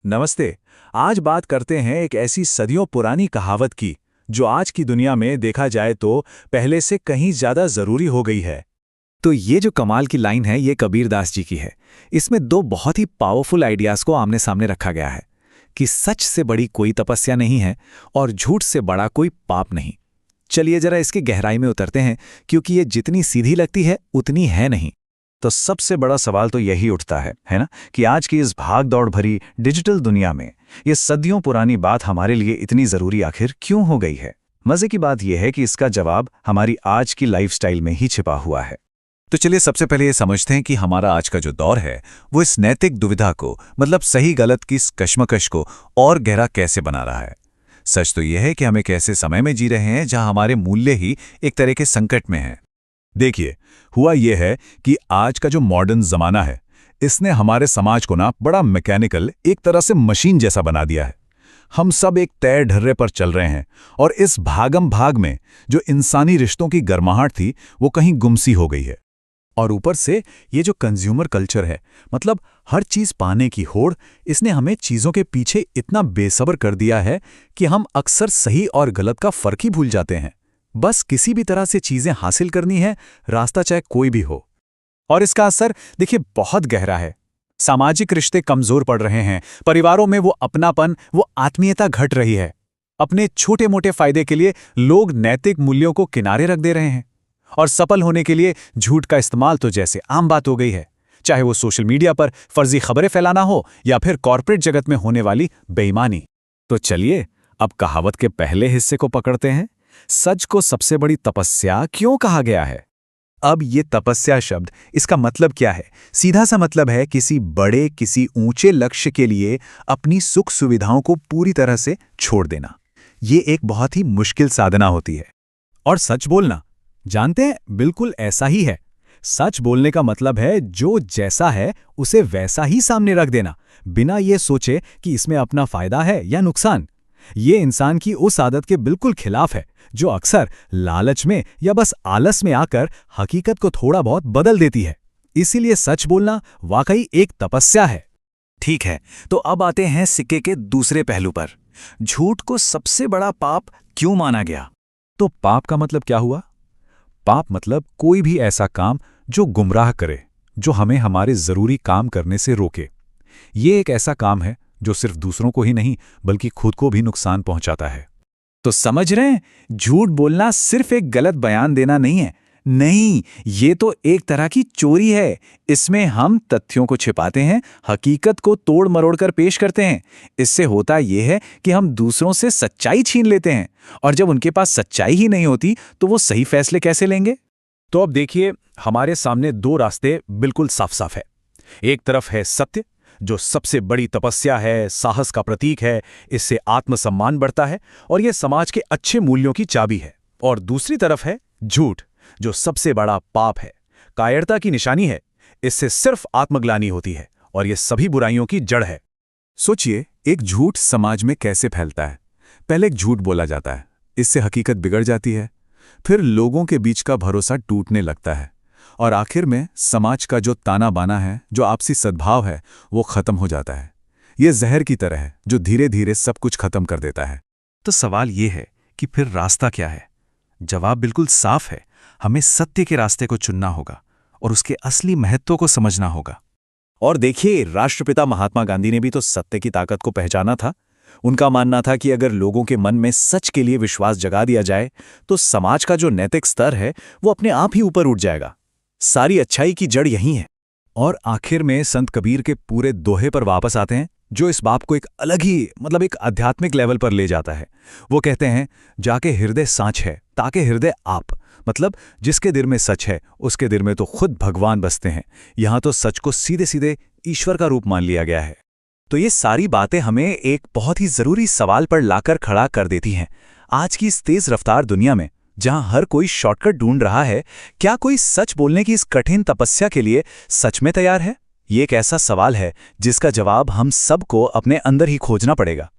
नमस्ते। आज बात करते हैं एक ऐसी सदियों पुरानी कहावत की जो आज की दुनिया में देखा जाए तो पहले से कहीं ज्यादा जरूरी हो गई है। तो ये जो कमाल की लाइन है ये कबीरदास जी की है। इसमें दो बहुत ही पावरफुल आइडियाज को आमने सामने रखा गया है कि सच से बड़ी कोई तपस्या नहीं है और झूठ से बड़ा कोई पाप नहीं। चलिए जरा इसकी गहराई में उतरते हैं, क्योंकि ये जितनी सीधी लगती है उतनी है नहीं। तो सबसे बड़ा सवाल तो यही उठता है ना, कि आज की इस भाग दौड़ भरी डिजिटल दुनिया में ये सदियों पुरानी बात हमारे लिए इतनी जरूरी आखिर क्यों हो गई है। मजे की बात यह है कि इसका जवाब हमारी आज की लाइफस्टाइल में ही छिपा हुआ है। तो चलिए सबसे पहले ये समझते हैं कि हमारा आज का जो दौर है वो इस नैतिक दुविधा को, मतलब सही गलत की इस कश्मकश को और गहरा कैसे बना रहा है। सच तो यह है कि हम एक ऐसे समय में जी रहे हैं जहां हमारे मूल्य ही एक तरह के संकट में हैं। देखिए, हुआ यह है कि आज का जो मॉडर्न जमाना है इसने हमारे समाज को ना बड़ा मैकेनिकल, एक तरह से मशीन जैसा बना दिया है। हम सब एक तय ढर्रे पर चल रहे हैं और इस भागम भाग में जो इंसानी रिश्तों की गर्माहट थी वो कहीं गुमसी हो गई है। और ऊपर से ये जो कंज्यूमर कल्चर है, मतलब हर चीज पाने की होड़, इसने हमें चीजों के पीछे इतना बेसब्र कर दिया है कि हम अक्सर सही और गलत का फर्क ही भूल जाते हैं। बस किसी भी तरह से चीजें हासिल करनी है, रास्ता चाहे कोई भी हो। और इसका असर देखिए बहुत गहरा है। सामाजिक रिश्ते कमजोर पड़ रहे हैं, परिवारों में वो अपनापन, वो आत्मीयता घट रही है। अपने छोटे मोटे फायदे के लिए लोग नैतिक मूल्यों को किनारे रख दे रहे हैं और सफल होने के लिए झूठ का इस्तेमाल तो जैसे आम बात हो गई है, चाहे वो सोशल मीडिया पर फर्जी खबरें फैलाना हो या फिर कॉर्पोरेट जगत में होने वाली बेईमानी। तो चलिए अब कहावत के पहले हिस्से को पकड़ते हैं। सच को सबसे बड़ी तपस्या क्यों कहा गया है? अब ये तपस्या शब्द, इसका मतलब क्या है? सीधा सा मतलब है किसी बड़े, किसी ऊंचे लक्ष्य के लिए अपनी सुख सुविधाओं को पूरी तरह से छोड़ देना। ये एक बहुत ही मुश्किल साधना होती है। और सच बोलना, जानते हैं, बिल्कुल ऐसा ही है। सच बोलने का मतलब है जो जैसा है उसे वैसा ही सामने रख देना, बिना ये सोचे कि इसमें अपना फायदा है या नुकसान। ये इंसान की उस आदत के बिल्कुल खिलाफ है जो अक्सर लालच में या बस आलस में आकर हकीकत को थोड़ा बहुत बदल देती है। इसीलिए सच बोलना वाकई एक तपस्या है। ठीक है, तो अब आते हैं सिक्के के दूसरे पहलू पर। झूठ को सबसे बड़ा पाप क्यों माना गया? तो पाप का मतलब क्या हुआ? पाप मतलब कोई भी ऐसा काम जो गुमराह करे, जो हमें हमारे जरूरी काम करने से रोके। ये एक ऐसा काम है जो सिर्फ दूसरों को ही नहीं बल्कि खुद को भी नुकसान पहुंचाता है। तो समझ रहे हैं, झूठ बोलना सिर्फ एक गलत बयान देना नहीं है। नहीं, ये तो एक तरह की चोरी है। इसमें हम तथ्यों को छिपाते हैं, हकीकत को तोड़ मरोड़ कर पेश करते हैं। इससे होता यह है कि हम दूसरों से सच्चाई छीन लेते हैं, और जब उनके पास सच्चाई ही नहीं होती तो वो सही फैसले कैसे लेंगे? तो अब देखिए, हमारे सामने दो रास्ते बिल्कुल साफ साफ है। एक तरफ है सत्य, जो सबसे बड़ी तपस्या है, साहस का प्रतीक है, इससे आत्मसम्मान बढ़ता है और यह समाज के अच्छे मूल्यों की चाबी है। और दूसरी तरफ है झूठ, जो सबसे बड़ा पाप है, कायरता की निशानी है। इससे सिर्फ आत्मग्लानि होती है और यह सभी बुराइयों की जड़ है। सोचिए, एक झूठ समाज में कैसे फैलता है। पहले एक झूठ बोला जाता है, इससे हकीकत बिगड़ जाती है, फिर लोगों के बीच का भरोसा टूटने लगता है और आखिर में समाज का जो ताना बाना है, जो आपसी सद्भाव है, वो खत्म हो जाता है। ये जहर की तरह है जो धीरे धीरे सब कुछ खत्म कर देता है। तो सवाल ये है कि फिर रास्ता क्या है? जवाब बिल्कुल साफ है। हमें सत्य के रास्ते को चुनना होगा और उसके असली महत्व को समझना होगा। और देखिए, राष्ट्रपिता महात्मा गांधी ने भी तो सत्य की ताकत को पहचाना था। उनका मानना था कि अगर लोगों के मन में सच के लिए विश्वास जगा दिया जाए तो समाज का जो नैतिक स्तर है वो अपने आप ही ऊपर उठ जाएगा। सारी अच्छाई की जड़ यही है। और आखिर में संत कबीर के पूरे दोहे पर वापस आते हैं, जो इस बात को एक अलग ही, मतलब एक आध्यात्मिक लेवल पर ले जाता है। वो कहते हैं, जाके हृदय सांच है ताके हृदय आप, मतलब जिसके दिल में सच है उसके दिल में तो खुद भगवान बसते हैं। यहां तो सच को सीधे सीधे ईश्वर का रूप मान लिया गया है। तो ये सारी बातें हमें एक बहुत ही जरूरी सवाल पर लाकर खड़ा कर देती हैं। आज की इस तेज रफ्तार दुनिया में जहां हर कोई शॉर्टकट ढूंढ रहा है, क्या कोई सच बोलने की इस कठिन तपस्या के लिए सच में तैयार है? ये एक ऐसा सवाल है जिसका जवाब हम सबको अपने अंदर ही खोजना पड़ेगा।